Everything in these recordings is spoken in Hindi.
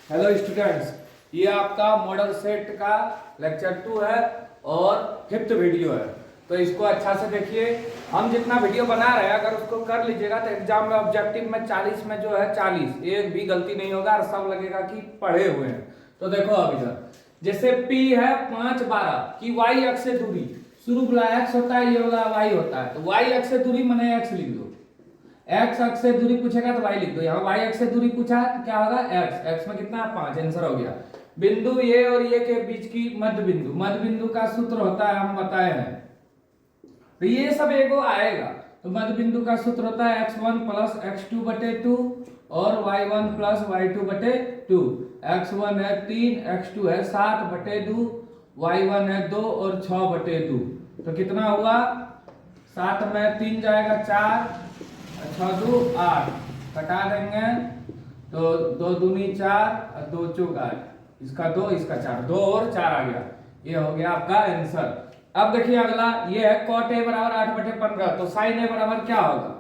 हेलो स्टूडेंट्स, ये आपका मॉडल सेट का लेक्चर 2 है और 5th वीडियो है। तो इसको अच्छा से देखिए। हम जितना वीडियो बना रहे हैं अगर उसको कर लीजिएगा तो एग्जाम में ऑब्जेक्टिव में 40 में जो है 40 एक भी गलती नहीं होगा और सब लगेगा कि पढ़े हुए हैं। तो देखो अब इधर जैसे P है 5 12 की y अक्ष से दूरी, शुरू वाला x होता है, ये वाला y होता है, तो y अक्ष से दूरी माने x लिख दो। x अक्ष से दूरी पूछेगा तो y लिख दो। यहाँ y अक्ष से दूरी पूछा है तो क्या होगा x में कितना 5, आंसर हो गया। बिंदु ये और ये के बीच की मध्य बिंदु का सूत्र होता है, हम बताए हैं। तो ये सब एगो आएगा, तो मध्य बिंदु का सूत्र होता है x1 प्लस x2 बटे 2 और y1 प्लस y2 बटे 2। x1 है 3, x2 है 7 बटे 2, y1 है 2 और 6 बटे 2। तो कितना हुआ, 7 में 3 जाएगा 4, 6 2 8, घटा देंगे तो 2 दूनी 4 और 2 चौक 8, इसका 2 इसका 4, 2 और 4 आ गया। ये हो गया आपका आंसर। अब देखिए अगला ये है cot a बराबर 8 बटे 15, तो sin a बराबर क्या होगा,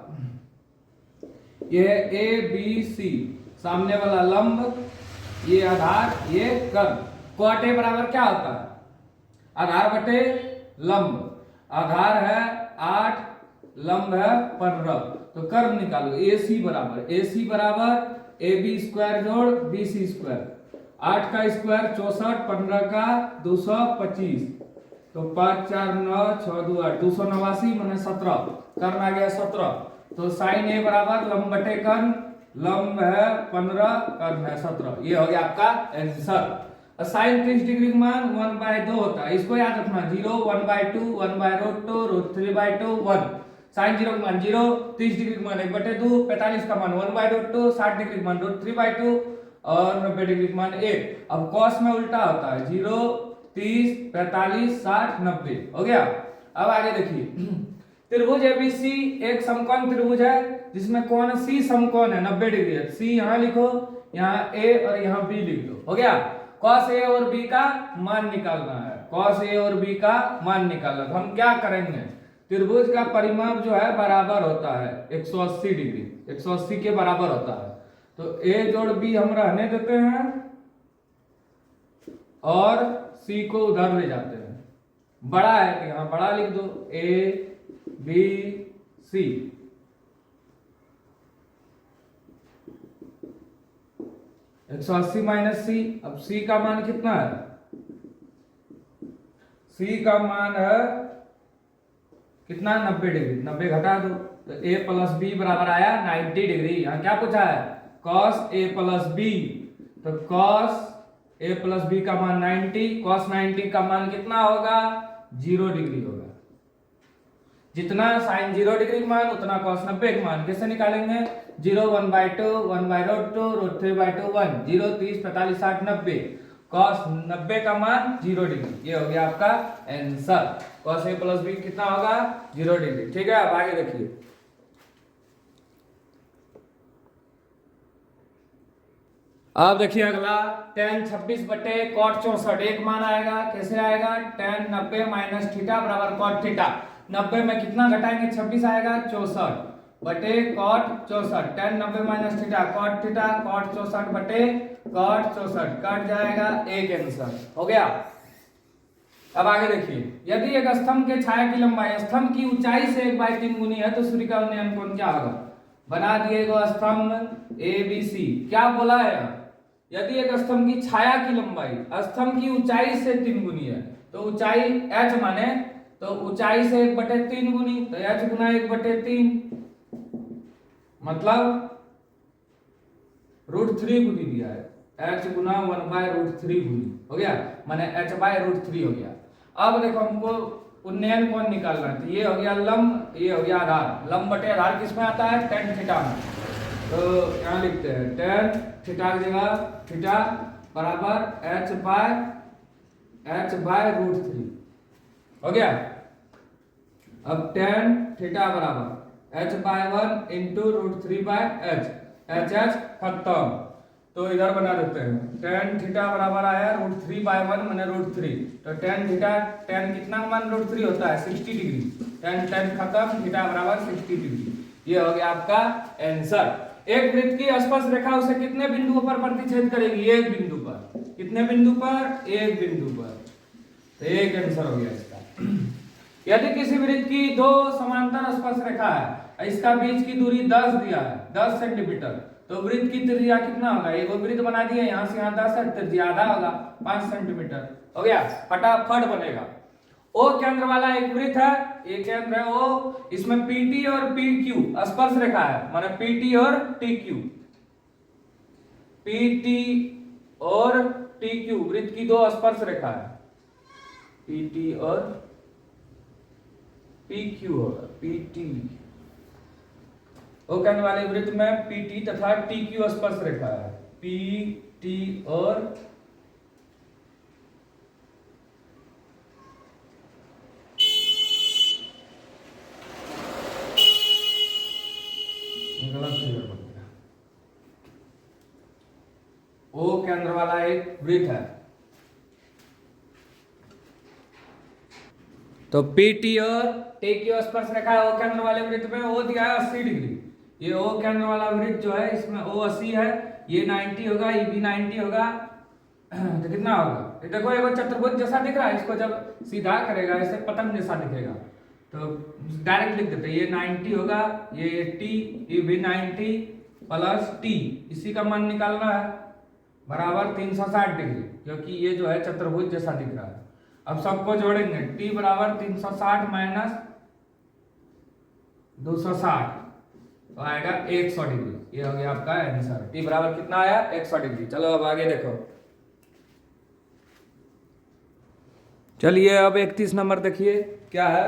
ये है a b c, सामने वाला लंब, ये आधार, ये कर्व। cot a बराबर क्या होता है, आधार बटे लंब, आधार है 8, लंब है 15, तो कर्व निकालो। AC बराबर AB स्क्वायर जोड़ BC स्क्वायर, 8 का स्क्वायर 64, 15 का 225, तो 5 4 9 6 2 8, 289 माने 17, कर्ण आ गया 17। तो sin A बराबर लंब बटे कर्ण, लंब है 15, कर्ण है 17, ये हो गया आपका आंसर। साइन 30 डिग्री का मान 1/2 होता है, इसको याद रखना। 0 1/2 1/√2 √3/2 1। साइन 0 का मान 0, 30 डिग्री का मान 1/2, 45 का मान 1/√2, 60 डिग्री का मान √3/2 और 90 डिग्री का मान 1। अब cos में उल्टा होता है, 0 30 45 60 90, हो गया। अब आगे देखिए त्रिभुज एबीसी एक समकोण त्रिभुज है जिसमें कोण C समकोण है, 90 डिग्री है। C यहाँ लिखो, यहाँ A और यहाँ B लिख दो, हो गया। cos A और B का मान निकालना है, cos A और B का मान निकालना। तो हम क्या करेंगे, त्रिभुज का परिमाप जो है बराबर होता है 180 डिग्री, 180 के बराबर होता है। तो A जोड़ B हम रहने देते हैं और C को उधर ले जाते हैं। बड़ा है तो यहाँ बड़ा लिख दो, A B C। एक 180 माइनस C, अब C का मान कितना है, C का मान है कितना, 90 डिग्री, 90 घटा दो तो A प्लस B बराबर आया 90 डिग्री। यहाँ क्या पूछा है, cos A प्लस B, तो cos A प्लस B का मान 90, cos 90 का मान कितना होगा, 0 डिग्री होगा। जितना sin 0 डिग्री का मान उतना cos 90 का मान। कैसे निकालेंगे, 0 1/2 1/√2 √3/2 1, 0 30 45 60 90, cos 90 का मान 0 डिग्री, ये हो गया आपका answer. cos A plus B कितना होगा, 0 डिग्री। ठीक है, अब आगे देखिए। अब देखिए अगला tan 26 बटे cot 64, एक मान आएगा, कैसे आएगा, tan 90 माइनस थीटा बराबर cot थीटा। 90 में कितना घटाएंगे, 26 आएगा, 64 बटे cot 64, tan 90 minus theta cot theta, cot 64 बटे cot 64, कट जाएगा, एक आंसर हो गया। अब आगे देखिए, यदि एक स्तंभ के छाया की लंबाई स्तंभ की ऊंचाई से 1/3 गुनी है तो सूर्य का उन्नयन कोण क्या होगा। बना दिएगा स्तंभ ABC, क्या बोला है, यदि एक स्तंभ की छाया की लंबाई स्तंभ की ऊंचाई से 3 गुनी है, तो ऊंचाई h माने, तो ऊंचाई से 1/3 गुनी, तो h गुना 1/3 मतलब √3 गुनी दिया है, h गुना 1/√3 गुनी, हो गया, माने h/√3 हो गया। अब देखो हमको उन्नयन कोण निकालना है, तो ये हो गया लंब, ये हो गया आधार। लंब बटे आधार किस में आता है, tan थीटा में। तो यहाँ लिखते हैं tan थीटा की जगह थीटा बराबर h/√3, हो गया। अब tan थीटा बराबर h/1 इंटू √3/h, h खत्म, तो इधर बना देते हैं। tan थीटा बराबर आया √3/1 माने √3, तो tan थीटा, tan कितना मान √3 होता है, 60 डिग्री, tan खत्म, थीटा बराबर 60 डिग्री, ये हो गया आपका आंसर। एक वृत्त की स्पर्श रेखा उसे कितने बिंदुओं पर प्रतिच्छेद करेगी? एक बिंदु पर। कितने बिंदु पर? एक बिंदु पर। तो एक आंसर हो गया इसका। यदि किसी वृत्त की दो समांतर स्पर्श रेखा है, इसका बीच की दूरी 10 दिया है, 10 सेंटीमीटर, तो वृत्त की त्रिज्या कितना होगा? एक वृत्त बना दिया, यहां से यहां 10 है, त्रिज्या आधा होगा, 5 सेंटीमीटर हो गया, फटाफट बनेगा। ओ केंद्र वाला एक वृत्त है, एक केंद्र है ओ, इसमें PT और PQ स्पर्श रेखा है, माने PT और TQ, PT और TQ वृत्त की दो स्पर्श रेखा है, PT और PQ होगा, PT। ओ केंद्र वाले वृत्त में PT तथा TQ स्पर्श रेखा है, PT और ओ केंद्र वाला एक वृत्त है, तो PT और TQ स्पर्श रेखा है ओ केंद्र वाले वृत्त में, ओ दिया है 80 डिग्री। ये ओ केंद्र वाला वृत्त जो है इसमें ओ 80 है, ये 90 होगा, ये भी 90 होगा, तो कितना होगा? ये देखो एक चतुर्भुज जैसा दिख रहा है, इसको जब सीधा करेगा ऐसे पतंग जैसा दिखेगा, तो डायरेक्ट लिख देते, ये 90 होगा, ये 80, ये भी 90 प्लस T, इसी का मान निकालना है, बराबर 360 डिग्री, क्योंकि ये जो है चतुर्भुज जैसा दिख रहा है। अब सबको जोड़ेंगे, T बराबर 360 माइनस 260 तो आएगा 100 डिग्री। ये हो गया आपका आंसर। T बराबर कितना आया? 100 डिग्री। चलो अब आगे देखो, चलिए अब 31 नंबर देखिए क्या है।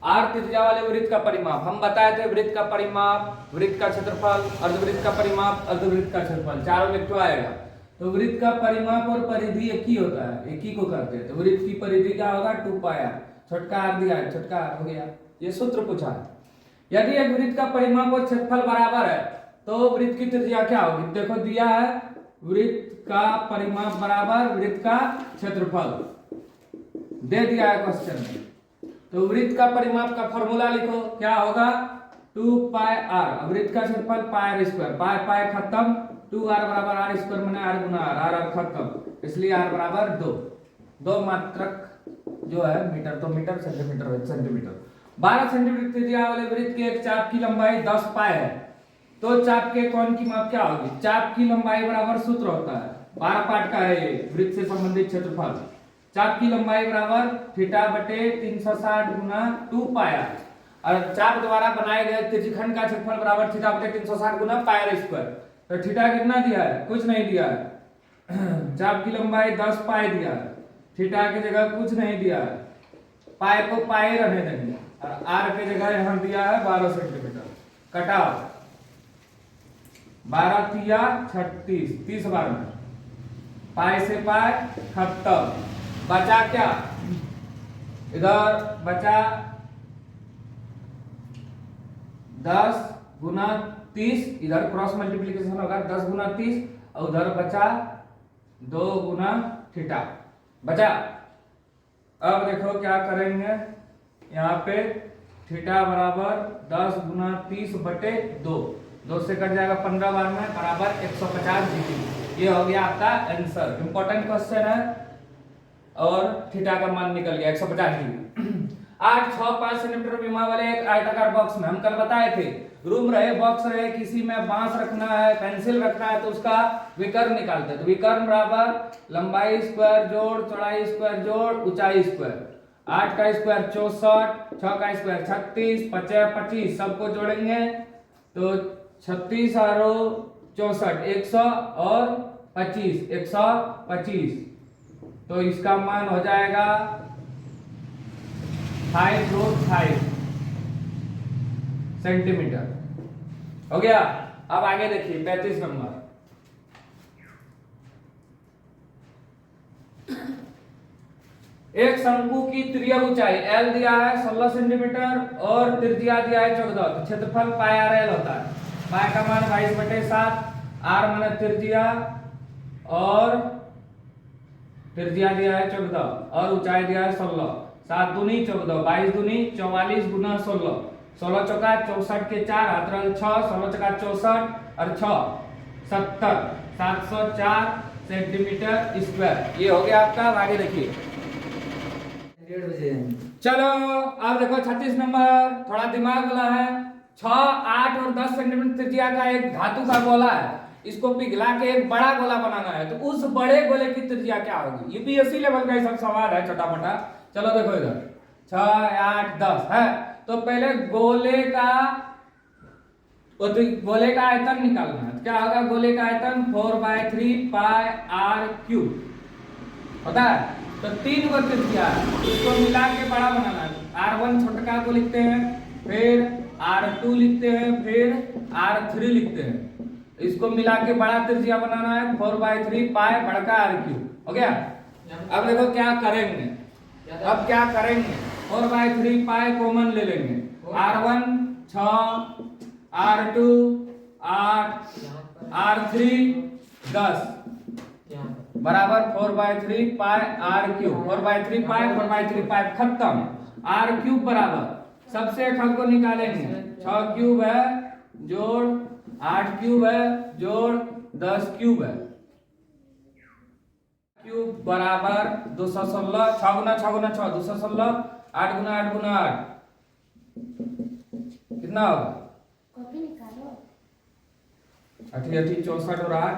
R त्रिज्या वाले वृत्त का परिमाप, हम बताए थे वृत्त का परिमाप, वृत्त का क्षेत्रफल, अर्धवृत्त का परिमाप, अर्धवृत्त का क्षेत्रफल, चारों में क्यों आएगा? तो वृत्त का परिमाप और परिधि एक ही होता है, एक ही को करते हैं, तो वृत्त की परिधि क्या होगा? 2 पाया, छोटका r दिया है, छोटका r हो गया, ये सूत्र पूछा है। यदि एक वृत्त का परिमाप और क्षेत्रफल बराबर है तो वृत्त की त्रिज्या क्या होगी? देखो दिया है वृत्त का परिमाप बराबर वृत्त का क्षेत्रफल, दे दिया है क्वेश्चन में, तो वृत्त का परिमाप का फॉर्मूला लिखो, क्या होगा? 2 पाई r, वृत्त का क्षेत्रफल पाई r स्क्वायर, पाई पाई खत्म, 2r बराबर r स्क्वायर माने r गुना r खत्म, इसलिए r बराबर 2, 2 मात्रक जो है मीटर तो मीटर, सेंटीमीटर सेंटीमीटर। 12 सेंटीमीटर त्रिज्या वाले वृत्त के एक चाप की लंबाई 10 पाई है, तो चाप के कोण की माप क्या होगी? चाप की लंबाई बराबर सूत्र होता है, 12 पार्ट का है ये वृत्त से संबंधित क्षेत्रफल, चाप की लंबाई बराबर थीटा बटे 360 गुना 2 पाया, और चाप द्वारा बनाए गए त्रिज्यखंड का क्षेत्रफल बराबर थीटा बटे 360 गुना पाई स्क्वायर। तो थीटा कितना दिया है? कुछ नहीं दिया है। चाप की लंबाई 10 पाई दिया है, थीटा की जगह कुछ नहीं दिया है, पाई को पाई रहने देंगे, और आर की जगह यहां दिया है 12 सेंटीमीटर। कटाओ, 12 तिया 36, 30 बार में पाई से पाई खत्म, बचा क्या? इधर बचा 10 गुना 30, इधर क्रॉस मल्टीप्लीकेशन होगा 10 गुना 30, और उधर बचा 2 गुना थीटा बचा। अब देखो क्या करेंगे, यहाँ पे थीटा बराबर 10 गुना 30 बटे 2, 2 से कट जाएगा 15 बार में, बराबर 150 डिग्री। ये हो गया आपका आंसर, इंपॉर्टेंट क्वेश्चन है, और थीटा का मान निकल गया 150 डिग्री। 8, 6, 5 सेंटीमीटर विमा वाले एक आयताकार बॉक्स में, हम कल बताए थे, रूम रहे, बॉक्स रहे, किसी में बांस रखना है, पेंसिल रखना है, तो उसका विकर्ण निकालते हैं। तो विकर्ण बराबर लंबाई स्क्वायर जोड़ चौड़ाई स्क्वायर जोड़ ऊंचाई स्क्वायर, 8 का स्क्वायर 64, 6 का स्क्वायर 36, 5 25, सबको जोड़ेंगे तो 36 और 64 100 और 25 125, तो इसका मान हो जाएगा 5 सेंटीमीटर हो गया। अब आगे देखिए 35 नंबर, एक शंकु की त्रिज्या ऊंचाई L दिया है 16 सेंटीमीटर और त्रिज्या दिया है 14, तो क्षेत्रफल पाई आर एल होता है, पाई का मान 22/7, आर माने त्रिज्या, और त्रिज्या दिया है 14 और ऊंचाई दिया है 16, 7 दूनी 14, 22 दूनी 44 गुना 16, 16 चौका 64 के 4 हाथ रहल 6, 16 चौका 64 और 6 70, 704 सेंटीमीटर स्क्वायर। ये हो गया आपका। आगे देखिए, चलो अब देखो 36 नंबर, थोड़ा दिमाग वाला है। 6, 8 और 10 सेंटीमीटर त्रिज्या का एक धातु का गोला है, इसको पिघला के एक बड़ा गोला बनाना है, तो उस बड़े गोले की त्रिज्या क्या होगी? यूपीएससी लेवल का सब सवाल है, छोटा मोटा। चलो देखो इधर 6, 8, 10 है, तो पहले गोले का आयतन निकालना है। क्या होगा गोले का आयतन? 4/3 पाई आर क्यूब होता है। तो 3 को त्रिज्या है, इसको मिला के बड़ा बनाना है। R1 छोटका को लिखते हैं, फिर R2 लिखते हैं, फिर R3 लिखते हैं। इसको मिला के बड़ा त्रिज्या बनाना है 4/3 पाई बड़का R क्यूब। हो गया। अब देखो क्या करेंगे, 4/3 पाई कॉमन ले लेंगे। R1 6, R2 8, R3 10 बराबर 4/3 पाई R क्यूब। 4/3 पाई खत्म। R क्यूब बराबर सबसे खल को निकालेंगे। 6 क्यूब है जोड़ 8 क्यूब है जोड़ 10 क्यूब है, क्यूब बराबर 216। 6 गुना 6 गुना 6 216, 8 गुना 8 गुना 8 कितना होगा? कॉपी निकालो। 8 8 64 और 8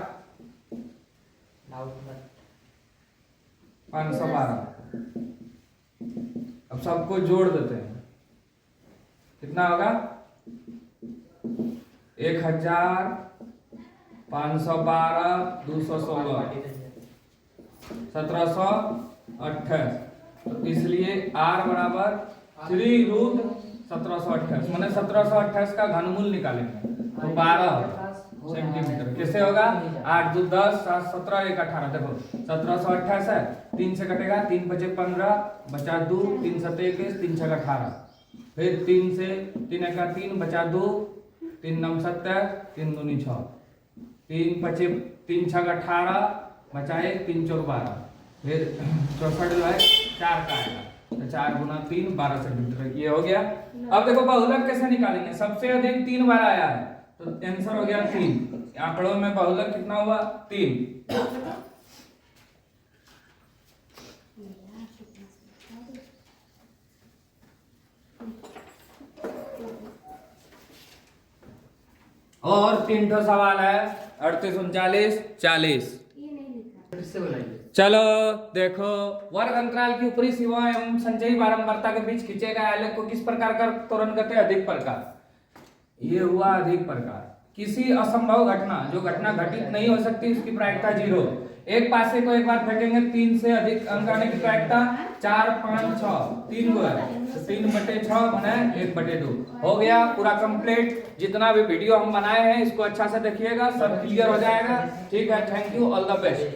512। अब सबको जोड़ देते हैं, कितना होगा? 1000 512 216 1728। तो इसलिए R बराबर 3√1728, मैंने 1728 का घनमूल निकालेंगे तो 12 सेंटीमीटर। कैसे होगा? 8 2 10 7 17 1 18। देखो 1728 है, 3 से कटेगा, 3 बचे 15 बचा 2, 3 7 21, 3 6 18, फिर 3 से 3 1 3 बचा 2, 3 9 7 3 2 6, 3 बचे 3 6 18 बचा 1, 3 4 12, फिर 64 जो है 4 का आएगा, तो 4 गुना 3 12 सेंटीमीटर। ये हो गया। अब देखो बहुलक कैसे निकालेंगे? सबसे अधिक 3 बार आया है, तो आंसर हो गया 3। आंकड़ों में बहुलक कितना हुआ? 3। और 3 ठो सवाल है, 38 39 40। ये नहीं लिखा। चलो देखो, वर्ग अंतराल की ऊपरी सीमा एवं संचयी बारंबारता के बीच खींचे गए आलेख को किस प्रकार का त्वरण कहते हैं? अधिक प्रकार। ये हुआ अधिक प्रकार। किसी असंभव घटना, जो घटना घटित नहीं हो सकती, उसकी प्रायिकता 0। एक पासे को एक बार फेंकेंगे, 3 से अधिक अंक आने की प्रायिकता 4 5 6 3 गो है, तो 3/6 बने 1/2। हो गया पूरा कंप्लीट। जितना भी वीडियो हम बनाए हैं इसको अच्छा से देखिएगा, सब क्लियर हो जाएगा। ठीक है, thank you, all the best.